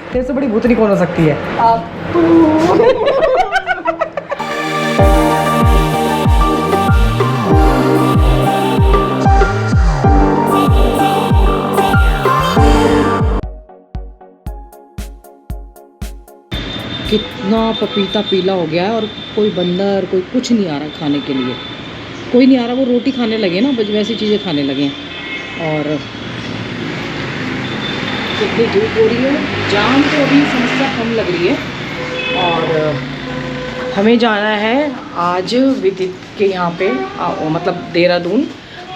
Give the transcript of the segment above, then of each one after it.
तेरे से बड़ी भूतनी कौन हो सकती है? कितना पपीता पीला हो गया है और कोई बंदर कोई कुछ नहीं आ रहा खाने के लिए, कोई नहीं आ रहा। वो रोटी खाने लगे ना, वैसी चीज़ें खाने लगे। और कितनी धूप हो रही है, जाम तो अभी समस्या कम लग रही है। और हमें जाना है आज विदित के यहाँ पे, मतलब देहरादून,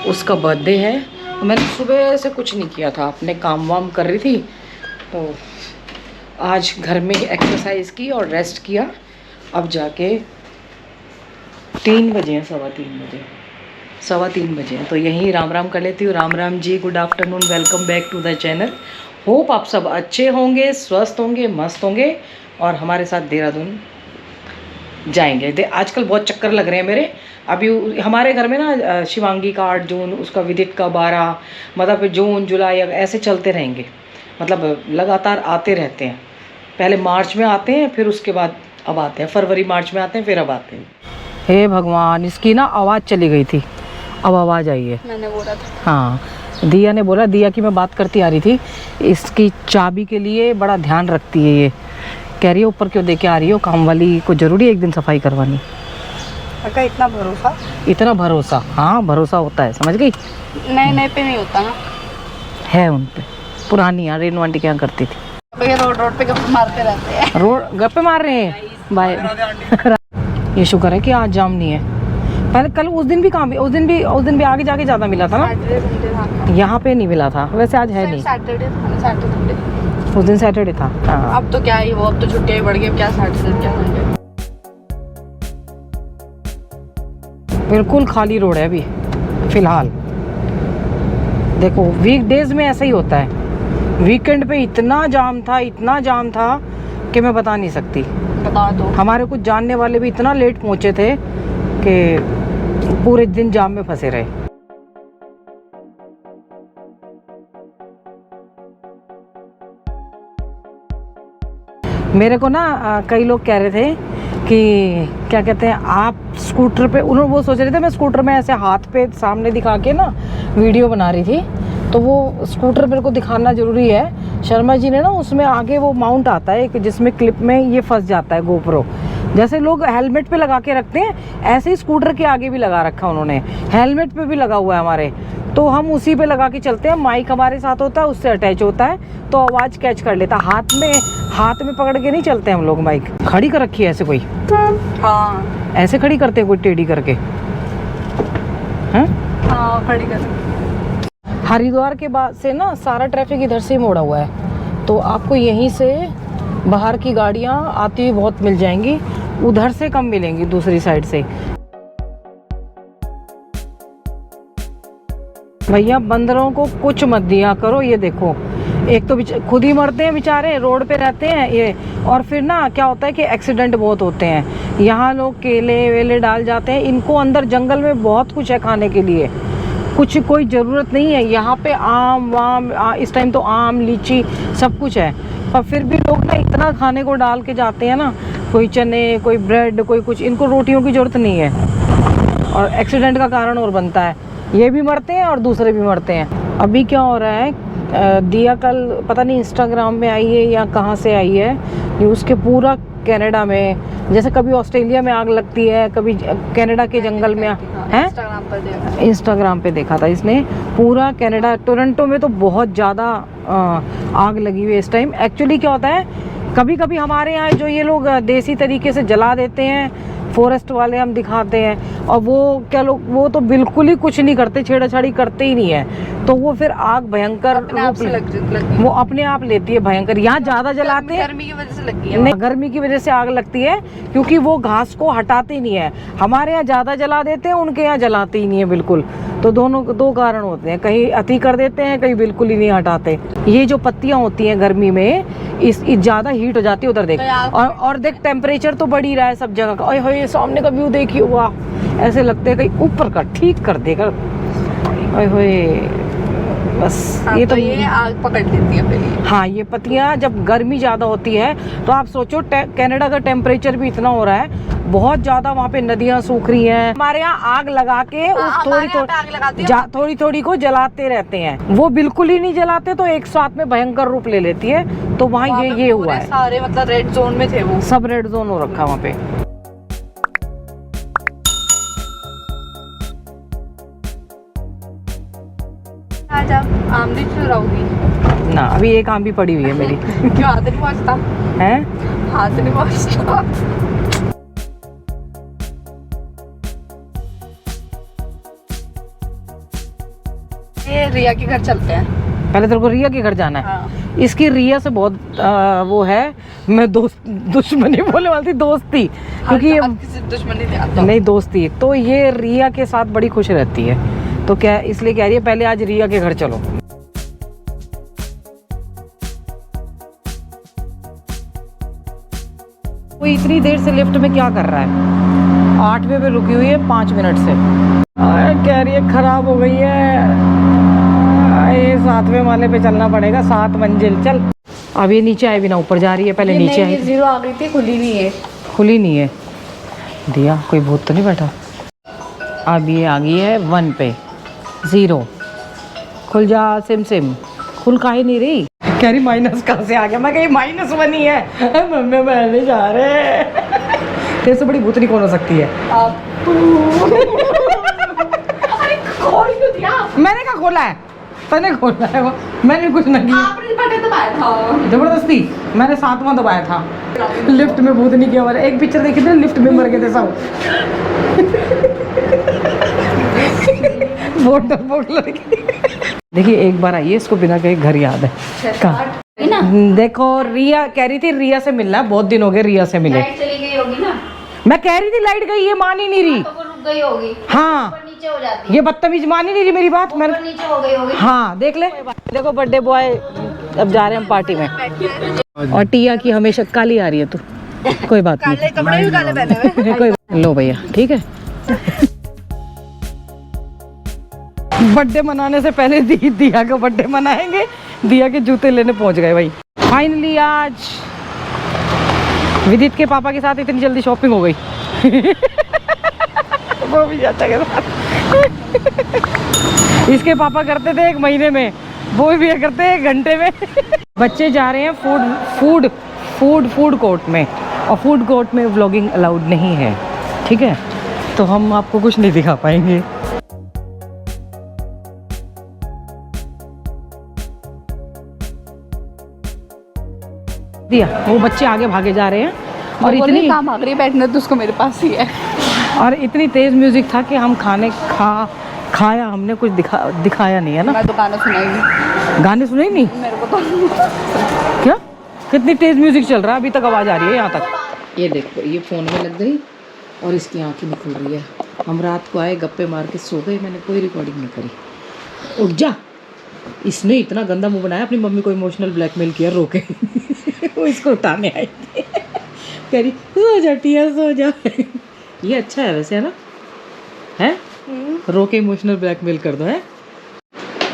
उसका बर्थडे है। मैंने सुबह से कुछ नहीं किया था, अपने काम वाम कर रही थी, तो आज घर में एक्सरसाइज की और रेस्ट किया। अब जाके 3 बजे हैं, सवा तीन बजे हैं, तो यहीं राम राम कर लेती हूँ। राम राम जी, good afternoon, welcome back to the channel. Hope आप सब अच्छे होंगे, स्वस्थ होंगे, मस्त होंगे और हमारे साथ देहरादून जाएंगे। आजकल बहुत चक्कर लग रहे हैं मेरे। अभी हमारे घर में ना शिवांगी का 8 जून, उसका विदित का 12, मतलब जून जुलाई ऐसे चलते रहेंगे, मतलब लगातार आते रहते हैं। पहले मार्च में आते हैं, फिर उसके बाद अब आते हैं, फरवरी मार्च में आते हैं, फिर अब आते हैं। हे भगवान, इसकी ना आवाज़ चली गई थी, अब आवाज़ आई है। मैंने बोला था। हाँ, दिया ने बोला, दिया की मैं बात करती आ रही थी, इसकी चाबी के लिए बड़ा ध्यान रखती है। ये कह रही है ऊपर क्यों दे के आ रही हो, काम वाली को जरूरी है एक दिन सफाई करवानी। अगर इतना भरोसा, हाँ भरोसा होता है, समझ गई। नए पे नहीं होता ना, है उन पे। पुरानी यार रेनू आंटी क्या करती थी, रोड पे गप्पे मारते रहते हैं। रोड गप्पे मार रहे हैं बाय। ये शुक्र है कि आज जाम नहीं है। पहले कल उस दिन भी काम, उस दिन भी आगे जाके ज़्यादा मिला था ना, यहाँ पे नहीं मिला था। वैसे आज है नहीं, सैटरडे उस दिन सैटरडे था। हाँ। अब तो क्या ही वो, अब तो छुट्टियां बढ़ गई, अब क्या सैटरडे क्या संडे। बिल्कुल खाली रोड है अभी फिलहाल। देखो वीकडेज में ऐसा ही होता है, वीकेंड पे इतना जाम था कि मैं बता नहीं सकती। बता दो, हमारे कुछ जानने वाले भी इतना लेट पहुंचे थे कि पूरे दिन जाम में फंसे रहे। मेरे को ना कई लोग कह रहे थे कि क्या कहते हैं आप स्कूटर पे, उन्होंने वो सोच रहे थे मैं स्कूटर में ऐसे हाथ पे सामने दिखा के ना वीडियो बना रही थी, तो वो स्कूटर मेरे को दिखाना ज़रूरी है। शर्मा जी ने ना उसमें आगे वो माउंट आता है जिसमें क्लिप में ये फंस जाता है गोप्रो, जैसे लोग हेलमेट पे लगा के रखते हैं ऐसे ही स्कूटर के आगे भी लगा रखा उन्होंने, हेलमेट पे भी लगा हुआ है हमारे, तो हम उसी पे लगा के चलते हैं। माइक हमारे साथ होता है, उससे अटैच होता है, तो आवाज़ कैच कर लेता। हाथ में पकड़ के नहीं चलते हम लोग। माइक खड़ी कर रखी है ऐसे कोई, हाँ ऐसे खड़ी करते हैं कोई टेढ़ी करके, हैं? हाँ खड़ी कर। हरिद्वार के बाद से ना सारा ट्रैफिक इधर से ही मोड़ा हुआ है, तो आपको यहीं से बाहर की गाड़ियाँ आती हुई बहुत मिल जाएंगी, उधर से कम मिलेंगी दूसरी साइड से। भैया बंदरों को कुछ मत दिया करो। ये देखो, एक तो खुद ही मरते हैं बेचारे, रोड पे रहते हैं ये, और फिर ना क्या होता है कि एक्सीडेंट बहुत होते हैं। यहाँ लोग केले वेले डाल जाते हैं, इनको अंदर जंगल में बहुत कुछ है खाने के लिए, कुछ कोई ज़रूरत नहीं है। यहाँ पे आम वाम, इस टाइम तो आम लीची सब कुछ है, पर फिर भी लोग ना इतना खाने को डाल के जाते हैं ना, कोई चने कोई ब्रेड कोई कुछ, इनको रोटियों की ज़रूरत नहीं है, और एक्सीडेंट का कारण और बनता है। ये भी मरते हैं और दूसरे भी मरते हैं। अभी क्या हो रहा है, दिया कल पता नहीं इंस्टाग्राम में आई है या कहाँ से आई है न्यूज़ के, पूरा कनाडा में, जैसे कभी ऑस्ट्रेलिया में आग लगती है, कभी कनाडा के जंगल में है। इंस्टाग्राम पे देखा था इसने, पूरा कनाडा, टोरंटो में तो बहुत ज़्यादा आग लगी हुई है इस टाइम। एक्चुअली क्या होता है, कभी कभी हमारे यहाँ जो ये लोग देसी तरीके से जला देते हैं, फॉरेस्ट वाले हम दिखाते हैं, और वो क्या लोग, वो तो बिल्कुल ही कुछ नहीं करते, छेड़छाड़ी करते ही नहीं है, तो वो फिर आग भयंकर वो अपने आप लेती है भयंकर। यहाँ ज्यादा जलाते हैं, गर्मी की वजह से लगी है। नहीं, गर्मी की वजह से आग लगती है, क्योंकि वो घास को हटाते ही नहीं है। हमारे यहाँ ज्यादा जला देते हैं, उनके यहाँ जलाते ही नहीं है बिल्कुल। तो दोनों दो कारण होते हैं, कहीं अति कर देते हैं, कहीं बिल्कुल ही नहीं हटाते। ये जो पत्तियां होती हैं गर्मी में, इस ज्यादा हीट हो जाती है। उधर देख, और देख टेम्परेचर तो बढ़ ही रहा है सब जगह का। ओए होए, सामने का व्यू देखिए, वाह, ऐसे लगते है कहीं ऊपर का ठीक कर देगा। ओए होए, बस हाँ, ये तो ये आग पकड़ लेती है फिर ये। हाँ, ये पत्तियां जब गर्मी ज़्यादा होती है तो आप सोचो कनाडा का टेम्परेचर भी इतना हो रहा है, बहुत ज़्यादा, वहाँ पे नदियाँ सूख रही हैं। हमारे यहाँ आग लगा के उस थोड़ी थोड़ी को जलाते रहते हैं, वो बिल्कुल ही नहीं जलाते तो एक साथ में भयंकर रूप ले लेती है। तो वहाँ ये हुआ है, सारे मतलब रेड जोन में थे वो, सब रेड जोन हो रखा वहाँ पे। आज आप आमदी चुराओगी ना, अभी एक आम भी पड़ी हुई है मेरी। क्यों हाथ नहीं पहुँचता है? हाथ नहीं पहुँचता। ये रिया के घर चलते हैं। पहले तेरे को रिया के घर जाना है। हाँ। इसकी रिया से बहुत वो है, मैं दुश्मनी बोलने वाली थी, दोस्ती, क्योंकि ये किसी दुश्मनी नहीं आता। नहीं, दोस्ती। तो ये रिया के साथ बड़ी खुश रहती है, तो क्या इसलिए कह रही है पहले आज रिया के घर चलो। वो इतनी देर से लिफ्ट में क्या कर रहा है? 8वें पे रुकी हुई है 5 मिनट से। कह रही है खराब हो गई है, ये 7वें माले पे चलना पड़ेगा, 7 मंजिल। चल, अब ये नीचे आए बिना ऊपर जा रही है, पहले नीचे आई। 0 आ गई थी, खुली नहीं है। खुली नहीं है। दिया, कोई भूत तो नहीं बैठा? अब ये आ गई है 1 पे, 0। खुल जा सिम सिम। खुल काहे नहीं रही? कह रही माइनस कहाँ से आ गया? मैं कही -1 ही है। मम्मी बहने जा रहे। तेरे से बड़ी भूतनी कौन हो सकती है? अरे खोल क्यों दिया? मैंने कहा खोला है? तने खोला है वो, मैंने कुछ नहीं किया। आपने बटन दबाया था जबरदस्ती। मैंने 7वां दबाया था। लिफ्ट में भूतनी की आवाज। एक पिक्चर देखी थी, लिफ्ट में मर गए थे सब। बहुत डरपोक लड़की। देखिए, एक बार आइए, इसको बिना कहे घर याद है। कहाँ? देखो, रिया कह रही थी रिया से मिलना, बहुत दिन हो गए रिया से मिले। लाइट चली गई होगी ना? मैं कह रही थी लाइट गई, ये मान ही नहीं रही। तो वो रुक गई होगी। हाँ, ऊपर नीचे हो जाती ये बदतमीज मान ही नहीं रही मेरी बात। मैंने ऊपर नीचे हो गई होगी। हाँ, देख ले। देखो, बर्थडे बॉय अब जा रहे हैं हम पार्टी में, और टिया की हमेशा काली आ रही है। तू कोई बात नहीं, कपड़े भी काले पहने हुए। कोई लो भैया, ठीक है। बर्थडे मनाने से पहले दिया का बर्थडे मनाएंगे। दिया के जूते लेने पहुंच गए भाई। फाइनली आज विदित के पापा के साथ इतनी जल्दी शॉपिंग हो गई। वो भी चाचा के साथ। इसके पापा करते थे 1 महीने में, वो भी करते हैं 1 घंटे में। बच्चे जा रहे हैं फूड कोर्ट में, और फूड कोर्ट में व्लॉगिंग अलाउड नहीं है, ठीक है? तो हम आपको कुछ नहीं दिखा पाएंगे। दिया, वो बच्चे आगे भागे जा रहे हैं, और इतनी काम आ रही बैठने तो उसको मेरे पास ही है। और इतनी तेज म्यूजिक था कि हम खाया हमने, कुछ दिखाया नहीं है ना। मैं तो गाना सुनाएगी। गाने सुने ही नहीं मेरे को तो क्या? कितनी तेज म्यूजिक चल रहा है, अभी तक आवाज आ रही है यहाँ तक। ये देखो, ये फोन में लग गई और इसकी आंखें निकल रही है। हम रात को आए, गप्पे मार के सो गए, मैंने कोई रिकॉर्डिंग नहीं करी। उठ जा। इसने इतना गंदा मुंह बनाया, अपनी मम्मी को इमोशनल ब्लैकमेल किया, रोके। वो इसको उठाने आई थी। कह रही सो जा टिया, सो जा। ये अच्छा है वैसे, है ना? है रोके इमोशनल ब्लैकमेल कर दो। है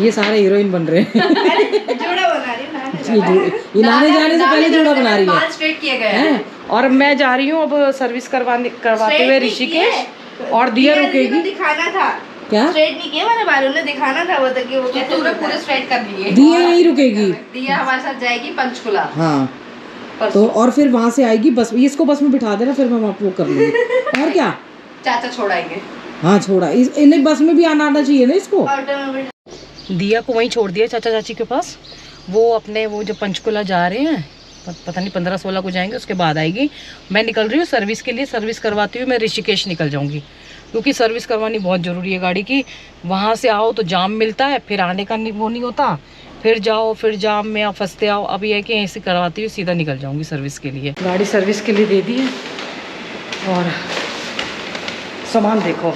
ये सारे हीरोइन बन रहे हैं। जोड़ा बना रही हूँ। ये नहाने जाने से पहले जोड़ा बना रही है। स्ट्रेट किए गए हैं। और मैं जा रही हूँ अब सर्विस करवाते हुए ऋषिकेश, और दिया रुकेगी। दिखाना था क्या? स्ट्रेट नहीं किया मैंने बाल, उन्हें दिखाना था वो तक कि वो तूने पूरे स्ट्रेट कर लिए। दिया यहीं रुकेगी। दिया हमारे साथ जाएगी पंचकुला। हाँ, तो और फिर वहाँ से आएगी बस, इसको बस में बिठा देना, फिर मैं वो कर लूँगी। और क्या? चाचा छोड़ाएंगे। हाँ, छोड़ा। इन्हें बस में भी आना चाहिए ना इसको। दिया को वहीं छोड़ दिया चाचा चाची के पास। वो अपने वो जो पंचकुला जा रहे हैं, पता नहीं 15-16 को जाएंगे, उसके बाद आएगी। मैं निकल रही हूँ सर्विस के लिए। सर्विस करवाती हुई मैं ऋषिकेश निकल जाऊँगी, क्योंकि सर्विस करवानी बहुत ज़रूरी है गाड़ी की। वहाँ से आओ तो जाम मिलता है, फिर आने का वो नहीं होता, फिर जाओ, फिर जाम में फंसते आओ। अब ये है कि यहीं से करवाती हुई सीधा निकल जाऊँगी सर्विस के लिए। गाड़ी सर्विस के लिए दे दी है। और सामान देखो,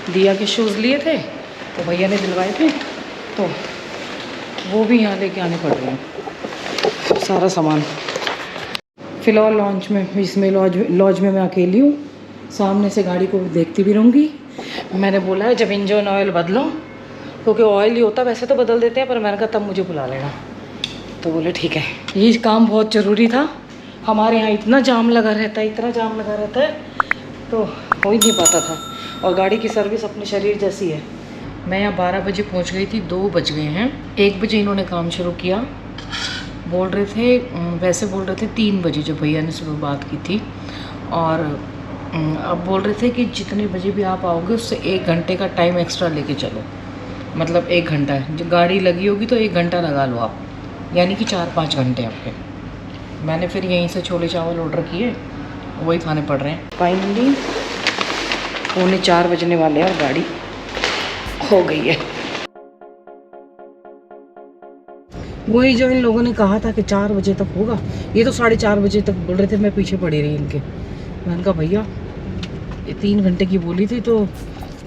दिया के शूज़ लिए थे तो भैया ने दिलवाए थे, तो वो भी यहाँ लेके आने पड़ रहे हैं सारा सामान। फ़िलहाल लॉन्च में, इसमें लॉज में मैं अकेली हूँ। सामने से गाड़ी को देखती भी रहूँगी। मैंने बोला है जब इंजन ऑयल बदलो क्योंकि ऑयल ही होता, वैसे तो बदल देते हैं, पर मैंने कहा तब मुझे बुला लेना। तो बोले ठीक है। ये काम बहुत ज़रूरी था, हमारे यहाँ इतना जाम लगा रहता है, इतना जाम लगा रहता है, तो हो ही नहीं पाता था। और गाड़ी की सर्विस अपने शरीर जैसी है। मैं यहाँ 12 बजे पहुँच गई थी, 2 बज गए हैं। 1 बजे इन्होंने काम शुरू किया, बोल रहे थे, वैसे बोल रहे थे 3 बजे जब भैया ने सुबह बात की थी, और अब बोल रहे थे कि जितने बजे भी आप आओगे उससे 1 घंटे का टाइम एक्स्ट्रा लेके चलो। मतलब 1 घंटा है, जो गाड़ी लगी होगी तो 1 घंटा लगा लो आप, यानी कि 4-5 घंटे आपके। मैंने फिर यहीं से छोले चावल ऑर्डर किए, वही खाने पड़ रहे हैं। फाइनली 3:45 बजने वाले हैं और गाड़ी हो गई है। वही जो इन लोगों ने कहा था कि 4 बजे तक होगा, ये तो 4:30 बजे तक बोल रहे थे, मैं पीछे पड़ी रही इनके। मैंने कहा भैया ये 3 घंटे की बोली थी तो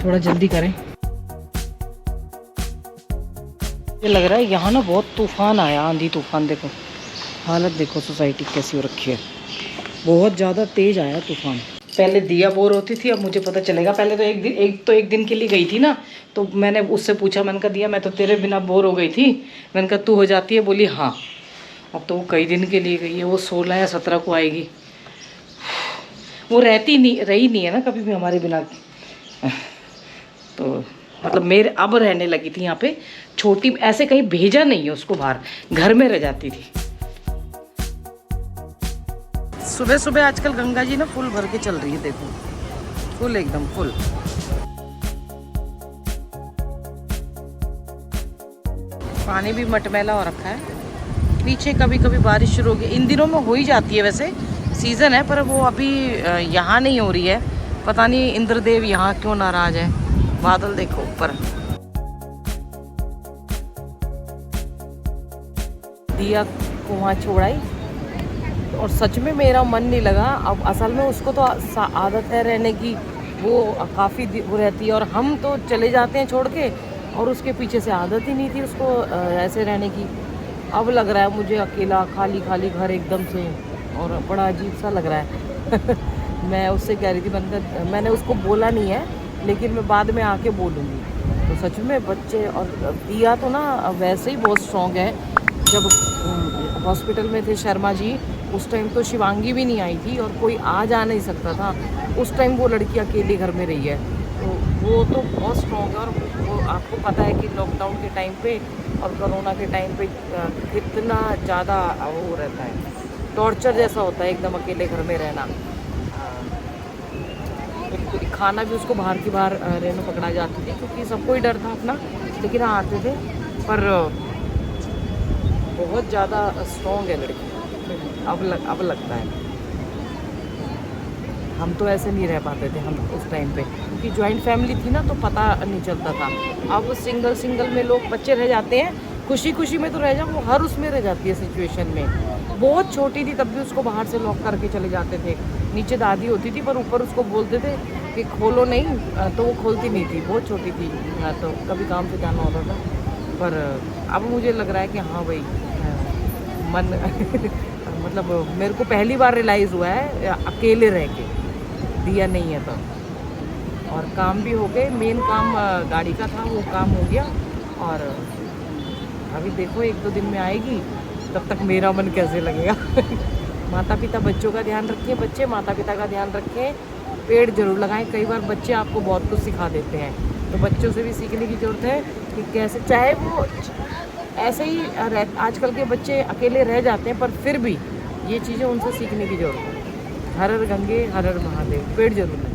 थोड़ा जल्दी करें। ये लग रहा है यहाँ ना बहुत तूफान आया, आंधी तूफान। देखो हालत देखो सोसाइटी कैसी हो रखी है, बहुत ज़्यादा तेज़ आया तूफान। पहले दिया बोर होती थी, अब मुझे पता चलेगा। पहले तो एक दिन के लिए गई थी ना, तो मैंने उससे पूछा, मैंने कहा दिया मैं तो तेरे बिना बोर हो गई थी, मैंने कहा तू हो जाती है, बोली हाँ। अब तो वो कई दिन के लिए गई है, वो 16 या 17 को आएगी। वो रही नहीं है ना कभी भी हमारे बिना। तो मतलब मेरे अब रहने लगी थी यहाँ पे, छोटी, ऐसे कहीं भेजा नहीं है उसको बाहर, घर में रह जाती थी। सुबह सुबह आजकल गंगा जी ना फुल भर के चल रही है, देखो फुल, एकदम फुल। पानी भी मटमैला हो रखा है, पीछे कभी कभी बारिश शुरू हो गई। इन दिनों में हो ही जाती है, वैसे सीज़न है, पर वो अभी यहाँ नहीं हो रही है। पता नहीं इंद्रदेव यहाँ क्यों नाराज है। बादल देखो ऊपर, दिया को वहाँ छोड़ाई, और सच में मेरा मन नहीं लगा। अब असल में उसको तो आदत है रहने की, वो काफ़ी वो रहती है, और हम तो चले जाते हैं छोड़ के, और उसके पीछे से आदत ही नहीं थी उसको ऐसे रहने की। अब लग रहा है मुझे अकेला, खाली खाली घर एकदम से, और बड़ा अजीब सा लग रहा है। मैं उससे कह रही थी, मैंने उसको बोला नहीं है, लेकिन मैं बाद में आके बोलूँगी। तो सच में बच्चे, और दिया तो ना वैसे ही बहुत स्ट्रॉन्ग है। जब हॉस्पिटल में थे शर्मा जी, उस टाइम तो शिवांगी भी नहीं आई थी, और कोई आ जा नहीं सकता था। उस टाइम वो लड़की अकेली घर में रही है, तो वो तो बहुत स्ट्रॉन्ग है। और वो आपको पता है कि लॉकडाउन के टाइम पे और कोरोना के टाइम पे कितना ज़्यादा वो रहता है, टॉर्चर जैसा होता है एकदम अकेले घर में रहना। खाना भी उसको बाहर की बाहर रेनू पकड़ा जाती थी, क्योंकि सबको ही डर था अपना, लेकिन हाँ आते थे। पर बहुत ज़्यादा स्ट्रॉन्ग है लड़की, अब लगता है। हम तो ऐसे नहीं रह पाते थे हम उस टाइम पे, क्योंकि जॉइंट फैमिली थी ना, तो पता नहीं चलता था। अब सिंगल में लोग बच्चे रह जाते हैं, खुशी खुशी में तो रह जाओ, वो हर उसमें रह जाती है सिचुएशन में। बहुत छोटी थी तब भी उसको बाहर से लॉक करके चले जाते थे। नीचे दादी होती थी, पर ऊपर उसको बोलते थे कि खोलो नहीं, तो वो खोलती नहीं थी, बहुत छोटी थी, तो कभी काम से जाना होता था। पर अब मुझे लग रहा है कि हाँ भाई, मन मतलब मेरे को पहली बार रियलाइज़ हुआ है अकेले रह के, दिया नहीं है तो। और काम भी हो गए, मेन काम गाड़ी का था, वो काम हो गया। और अभी देखो 1-2 दिन में आएगी, तब तक मेरा मन कैसे लगेगा। माता पिता बच्चों का ध्यान रखें, बच्चे माता पिता का ध्यान रखें, पेड़ जरूर लगाएं। कई बार बच्चे आपको बहुत कुछ सिखा देते हैं, तो बच्चों से भी सीखने की ज़रूरत है कि कैसे, चाहे वो ऐसे ही आजकल के बच्चे अकेले रह जाते हैं, पर फिर भी ये चीज़ें उनसे सीखने की ज़रूरत है। हर हर गंगे हर हर महादेव, पेड़ जरूर लगाएं।